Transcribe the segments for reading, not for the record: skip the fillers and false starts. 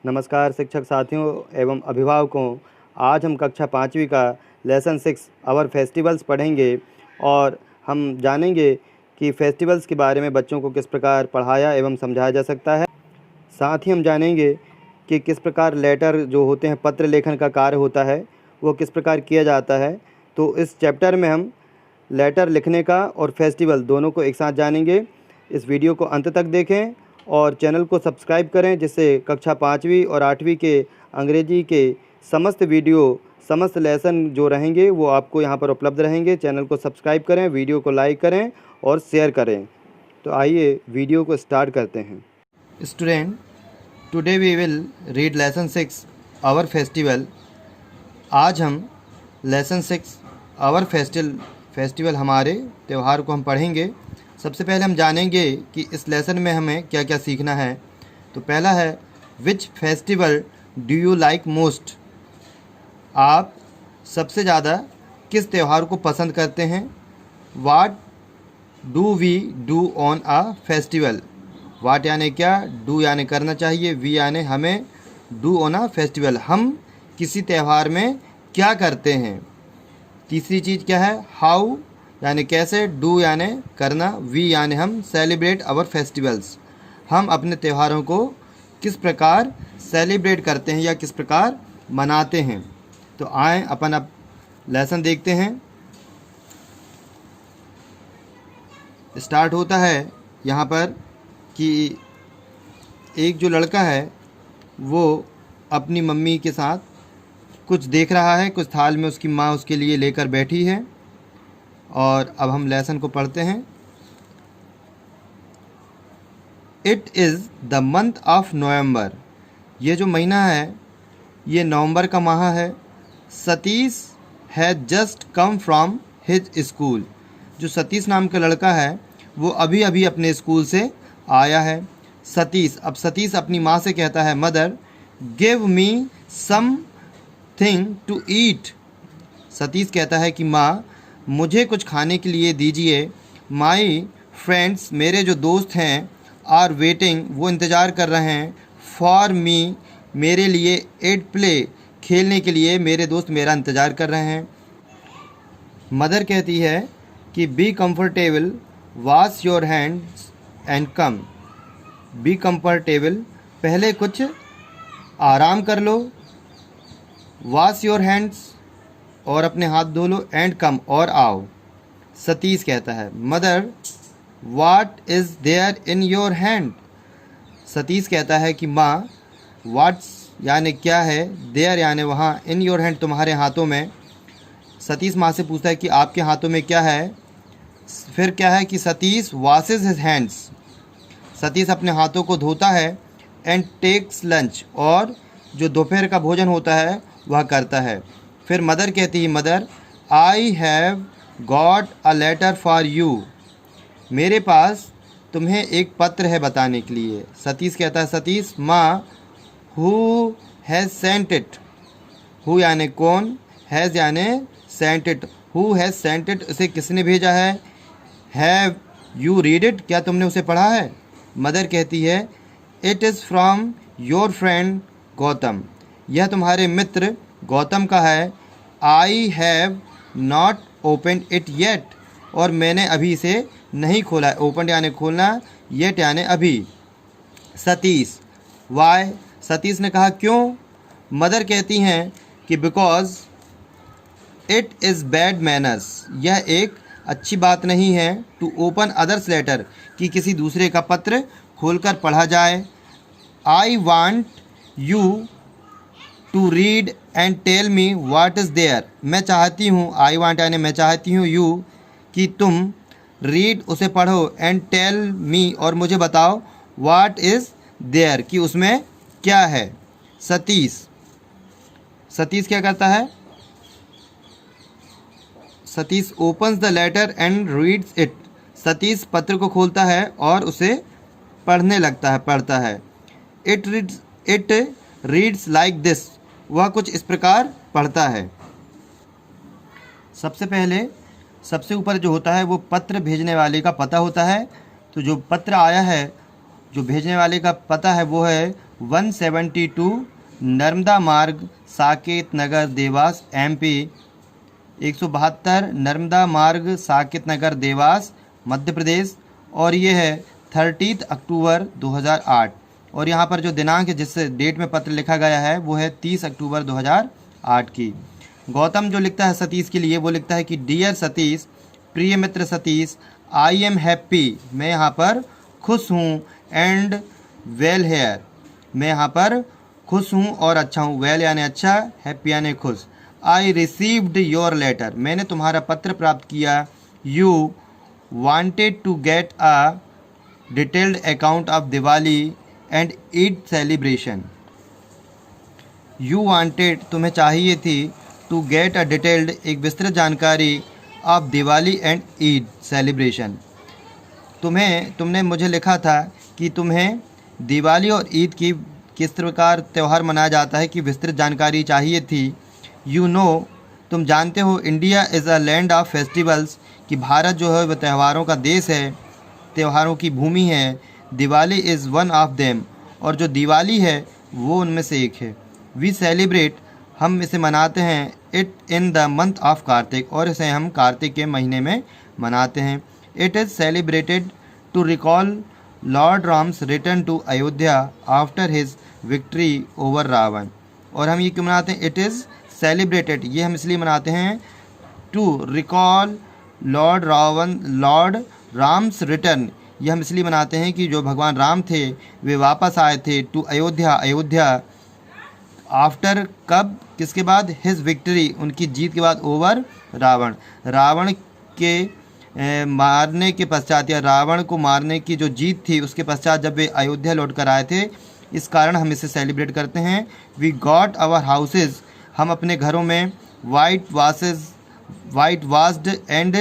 नमस्कार शिक्षक साथियों एवं अभिभावकों। आज हम कक्षा 5वीं का लेसन 6 आवर फेस्टिवल्स पढ़ेंगे और हम जानेंगे कि फेस्टिवल्स के बारे में बच्चों को किस प्रकार पढ़ाया एवं समझाया जा सकता है। साथ ही हम जानेंगे कि किस प्रकार लेटर जो होते हैं, पत्र लेखन का कार्य होता है, वो किस प्रकार किया जाता है। तो इस चैप्टर में हम लेटर लिखने का और फेस्टिवल दोनों को एक साथ जानेंगे। इस वीडियो को अंत तक देखें और चैनल को सब्सक्राइब करें, जिससे कक्षा 5वीं और 8वीं के अंग्रेजी के समस्त लेसन जो रहेंगे वो आपको यहाँ पर उपलब्ध रहेंगे। चैनल को सब्सक्राइब करें, वीडियो को लाइक करें और शेयर करें। तो आइए वीडियो को स्टार्ट करते हैं। Student, today we will read lesson 6 our festival. आज हम लेसन 6 आवर फेस्टिवल हमारे त्यौहार को हम पढ़ेंगे। सबसे पहले हम जानेंगे कि इस लेसन में हमें क्या क्या सीखना है। तो पहला है, which festival do you like most. आप सबसे ज़्यादा किस त्यौहार को पसंद करते हैं। What do we do on a festival. What यानी क्या, डू यानी करना चाहिए, वी यानी हमें, डू ऑन अ फेस्टिवल हम किसी त्यौहार में क्या करते हैं। तीसरी चीज़ क्या है, हाउ यानी कैसे, डू यानी करना, वी यानी हम, सेलिब्रेट आवर फेस्टिवल्स हम अपने त्योहारों को किस प्रकार सेलिब्रेट करते हैं या किस प्रकार मनाते हैं। तो आए अपन अब लेसन देखते हैं। स्टार्ट होता है यहाँ पर कि एक जो लड़का है वो अपनी मम्मी के साथ कुछ देख रहा है, कुछ थाल में उसकी माँ उसके लिए लेकर बैठी है। और अब हम लेसन को पढ़ते हैं। It is the month of November. ये जो महीना है ये नवंबर का माह है। Satish has just come from his school. जो सतीश नाम का लड़का है वो अभी अभी अपने स्कूल से आया है। सतीश, अब सतीश अपनी माँ से कहता है, mother give me something to eat. Satish कहता है कि माँ मुझे कुछ खाने के लिए दीजिए। माई फ्रेंड्स, मेरे जो दोस्त हैं, आर वेटिंग, वो इंतज़ार कर रहे हैं, फॉर मी, मेरे लिए, एट प्ले, खेलने के लिए मेरे दोस्त मेरा इंतज़ार कर रहे हैं। मदर कहती है कि be comfortable, wash your hands and come. Be comfortable, पहले कुछ आराम कर लो, वॉश योर हैंड्स, और अपने हाथ धो लो, एंड कम, और आओ। सतीश कहता है, mother what is there in your hand. Satish कहता है कि माँ, वाट्स यानी क्या है, देयर यानी वहाँ, इन योर हैंड तुम्हारे हाथों में। सतीश माँ से पूछता है कि आपके हाथों में क्या है। फिर क्या है कि Satish washes his hands. Satish अपने हाथों को धोता है। एंड टेक्स लंच, और जो दोपहर का भोजन होता है वह करता है। फिर मदर कहती है, mother I have got a letter for you. मेरे पास तुम्हें एक पत्र है बताने के लिए। सतीश कहता है, सतीश, माँ who has sent it. Who यानी कौन, हैज़ यानी sent it, who has sent it, उसे किसने भेजा है। हैव यू रीड इट, क्या तुमने उसे पढ़ा है। मदर कहती है, it is from your friend Gautam. यह तुम्हारे मित्र गौतम का है। I have not open it yet, और मैंने अभी इसे नहीं खोला है। ओपन यानी खोलना, येट यानी अभी। सतीश, वाई, सतीश ने कहा क्यों। मदर कहती हैं कि because it is bad manners, यह एक अच्छी बात नहीं है, टू ओपन अदर्स लेटर, कि किसी दूसरे का पत्र खोलकर पढ़ा जाए। I want you to read and tell me what is there. मैं चाहती हूँ, आई वांट यानी मैं चाहती हूँ, यू कि तुम, रीड उसे पढ़ो, एंड टेल मी और मुझे बताओ, व्हाट इज़ देयर कि उसमें क्या है। सतीश क्या करता है, Satish opens the letter and reads it. Satish पत्र को खोलता है और उसे पढ़ता है। इट रीड्स लाइक दिस, वह कुछ इस प्रकार पढ़ता है। सबसे पहले सबसे ऊपर जो होता है वो पत्र भेजने वाले का पता होता है। तो जो पत्र आया है, जो भेजने वाले का पता है वो है 172 नर्मदा मार्ग, साकेत नगर, देवास, MP। 172 नर्मदा मार्ग, साकेत नगर, देवास, मध्य प्रदेश। और ये है 30 अक्टूबर 2008। और यहाँ पर जो दिनांक है, जिस डेट में पत्र लिखा गया है, वो है 30 अक्टूबर 2008 की। गौतम जो लिखता है सतीश के लिए, वो लिखता है कि डियर सतीश, प्रिय मित्र सतीश, आई एम हैप्पी, मैं यहाँ पर खुश हूँ, एंड वेल हेयर, मैं यहाँ पर खुश हूँ और अच्छा हूँ। वेल यानी अच्छा, हैप्पी यानी खुश। आई रिसीव्ड योर लेटर, मैंने तुम्हारा पत्र प्राप्त किया। You wanted to get a detailed account of Diwali and Eid celebration. You wanted, तुम्हें चाहिए थी, टू गेट अ डिटेल्ड, एक विस्तृत जानकारी, of Diwali and Eid celebration, तुमने मुझे लिखा था कि तुम्हें दिवाली और ईद की किस प्रकार त्यौहार मनाया जाता है की विस्तृत जानकारी चाहिए थी। यू नो, तुम जानते हो, India is a land of festivals, कि भारत जो है वह त्योहारों का देश है, त्योहारों की भूमि है। Diwali is one of them, और जो दिवाली है वो उनमें से एक है। वी सेलिब्रेट, हम इसे मनाते हैं, it in the month of Kartik, और इसे हम कार्तिक के महीने में मनाते हैं। It is celebrated to recall lord Ram's return to Ayodhya after his victory over Ravan. और हम ये क्यों मनाते हैं? इट इज़ सेलिब्रेटेड, ये हम इसलिए मनाते हैं, to recall lord Ram's return, ये हम इसलिए मनाते हैं कि जो भगवान राम थे वे वापस आए थे, टू अयोध्या, आफ्टर, कब, किसके बाद? हिज विक्ट्री, उनकी जीत के बाद, ओवर रावण के मारने के पश्चात, या रावण को मारने की जो जीत थी उसके पश्चात जब वे अयोध्या लौट कर आए थे, इस कारण हम इसे सेलिब्रेट करते हैं। वी गॉट आवर हाउसेज, हम अपने घरों में white washed and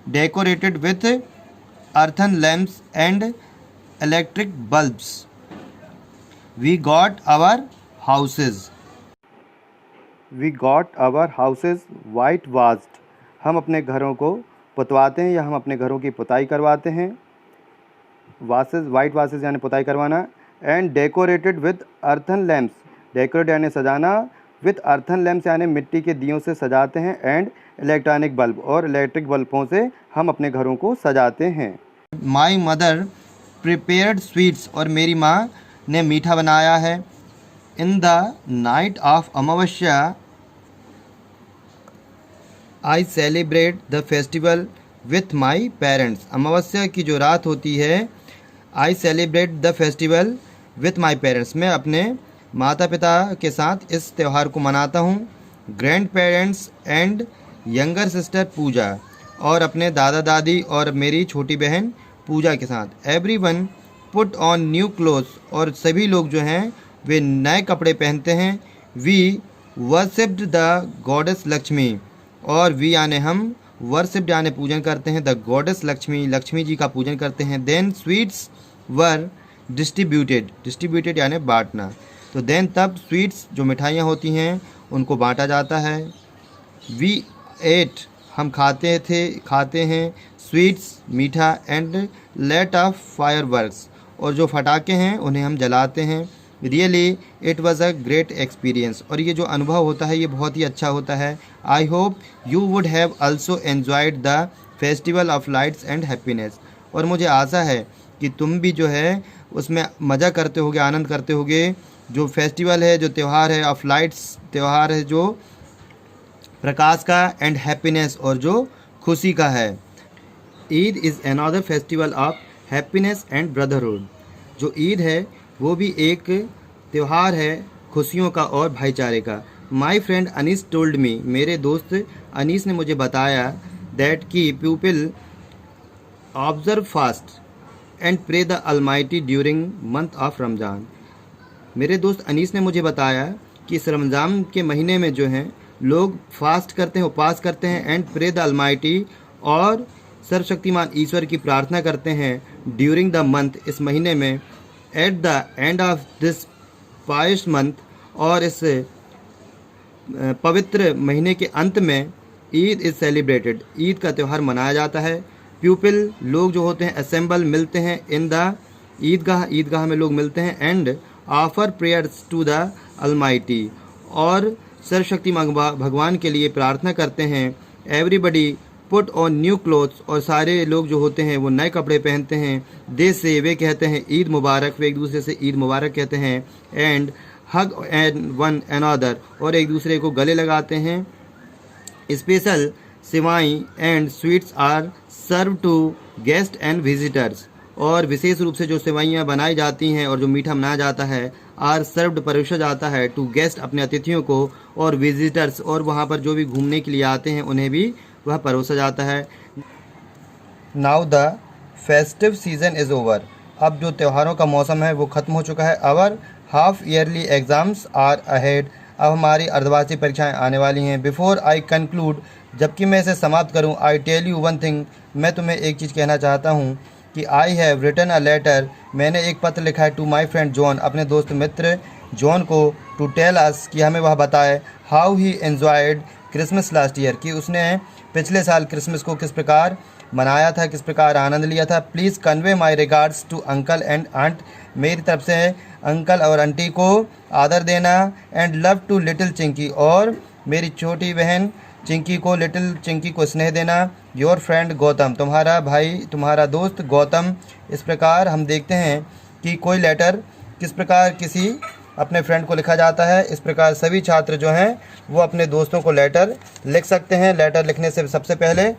decorated with earthen lamps and electric bulbs. We got our houses white washed, हम अपने घरों को पुतवाते हैं या हम अपने घरों की पुताई करवाते हैं। वाइट वाशेज यानी पुताई करवाना। And decorated with earthen lamps, decorate यानी सजाना, विथ अर्थन लैम्प्स यानी मिट्टी के दियों से सजाते हैं। एंड इलेक्ट्रॉनिक बल्ब, और इलेक्ट्रिक बल्बों से हम अपने घरों को सजाते हैं। माई मदर प्रिपेयर्ड स्वीट्स, और मेरी माँ ने मीठा बनाया है। In the night of Amavasya I celebrate the festival with my parents, अमावस्या की जो रात होती है, I celebrate the festival with my parents, मैं अपने माता पिता के साथ इस त्यौहार को मनाता हूँ। Grandparents and younger sister Pooja, और अपने दादा दादी और मेरी छोटी बहन पूजा के साथ। Everyone put on new clothes, और सभी लोग जो हैं वे नए कपड़े पहनते हैं। We worshipped the goddess Lakshmi, और वी यानी हम, वर्शिप्ड यानी पूजन करते हैं, द गॉडेस लक्ष्मी, लक्ष्मी जी का पूजन करते हैं। देन स्वीट्स वर डिस्ट्रीब्यूटेड यानी बांटना, तो देन तब स्वीट्स जो मिठाइयाँ होती हैं उनको बांटा जाता है। वी एट, हम खाते हैं, स्वीट्स मीठा, एंड लेट ऑफ फायरवर्क्स, और जो फटाके हैं उन्हें हम जलाते हैं। Really it was a great experience, और ये जो अनुभव होता है ये बहुत ही अच्छा होता है। I hope you would have also enjoyed the festival of lights and happiness, और मुझे आशा है कि तुम भी जो है उसमें मज़ा करते होगे, आनंद करते होगे। जो फेस्टिवल है, जो त्यौहार है ऑफ लाइट्स, त्यौहार है जो प्रकाश का, एंड हैप्पीनेस, और जो खुशी का है। Eid is another festival of happiness and brotherhood, जो ईद है वो भी एक त्यौहार है खुशियों का और भाईचारे का। My friend Anees told me, मेरे दोस्त अनीस ने मुझे बताया, दैट की people observe fast and pray the almighty during month of Ramzan. मेरे दोस्त अनीस ने मुझे बताया कि इस रमज़ान के महीने में जो हैं लोग फास्ट करते हैं, उपवास करते हैं, एंड प्रे द अलमाइटी, और सर्वशक्तिमान ईश्वर की प्रार्थना करते हैं, ड्यूरिंग द मंथ, इस महीने में, at the end of this pious month, और इस पवित्र महीने के अंत में ईद इज़ सेलिब्रेटेड, ईद का त्यौहार मनाया जाता है। पीपल, लोग जो होते हैं, असेंबल, मिलते हैं, इन द ईदगाह में लोग मिलते हैं, and offer prayers to the almighty, और सर्वशक्तिमान भगवान के लिए प्रार्थना करते हैं। Everybody put on new clothes, और सारे लोग जो होते हैं वो नए कपड़े पहनते हैं। दे से, वे कहते हैं ईद मुबारक, वे एक दूसरे से ईद मुबारक कहते हैं। And hug and one another, और एक दूसरे को गले लगाते हैं। Special sewai and sweets are serve to guest and visitors, और विशेष रूप से जो सेवइयाँ बनाई जाती हैं और जो मीठा बनाया जाता है, आर सर्व्ड परोसा जाता है, टू गेस्ट अपने अतिथियों को, और विजिटर्स और वहाँ पर जो भी घूमने के लिए आते हैं उन्हें भी वह परोसा जाता है। Now the festive season is over, अब जो त्योहारों का मौसम है वो ख़त्म हो चुका है। Our half yearly exams are ahead, अब हमारी अर्धवार्षिक परीक्षाएं आने वाली हैं। बिफोर आई कंक्लूड, जबकि मैं इसे समाप्त करूं, I tell you one thing, मैं तुम्हें एक चीज़ कहना चाहता हूं कि I have written a letter, मैंने एक पत्र लिखा है, टू माई फ्रेंड जॉन, अपने दोस्त मित्र जॉन को, टू टेल अस, कि हमें वह बताए, how he enjoyed Christmas last year, कि उसने पिछले साल क्रिसमस को किस प्रकार मनाया था, किस प्रकार आनंद लिया था। Please convey my regards to uncle and aunt, मेरी तरफ से अंकल और आंटी को आदर देना। And love to little Chinki, और मेरी छोटी बहन चिंकी को, लिटिल चिंकी को स्नेह देना। योर फ्रेंड गौतम, तुम्हारा भाई, तुम्हारा दोस्त गौतम। इस प्रकार हम देखते हैं कि कोई लेटर किस प्रकार किसी अपने फ्रेंड को लिखा जाता है। इस प्रकार सभी छात्र जो हैं वो अपने दोस्तों को लेटर लिख सकते हैं। लेटर लिखने से सबसे पहले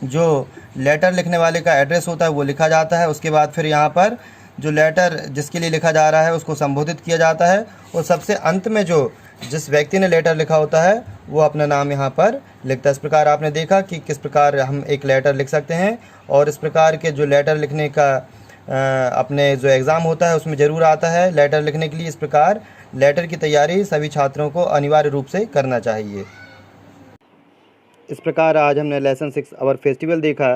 जो लेटर लिखने वाले का एड्रेस होता है वो लिखा जाता है। उसके बाद फिर यहाँ पर जो लेटर जिसके लिए लिखा जा रहा है उसको संबोधित किया जाता है, और सबसे अंत में जो जिस व्यक्ति ने लेटर लिखा होता है वो अपना नाम यहाँ पर लिखता है। इस प्रकार आपने देखा कि किस प्रकार हम एक लेटर लिख सकते हैं, और इस प्रकार के जो लेटर लिखने का अपने जो एग्ज़ाम होता है उसमें ज़रूर आता है लेटर लिखने के लिए। इस प्रकार लेटर की तैयारी सभी छात्रों को अनिवार्य रूप से करना चाहिए। इस प्रकार आज हमने लेसन 6 आवर फेस्टिवल देखा।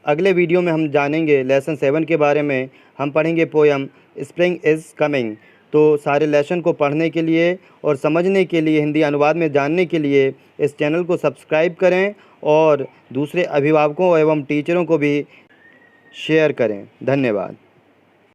अगले वीडियो में हम जानेंगे लेसन 7 के बारे में। हम पढ़ेंगे पोयम स्प्रिंग इज़ कमिंग। तो सारे लेसन को पढ़ने के लिए और समझने के लिए, हिंदी अनुवाद में जानने के लिए इस चैनल को सब्सक्राइब करें और दूसरे अभिभावकों एवं टीचरों को भी शेयर करें। धन्यवाद।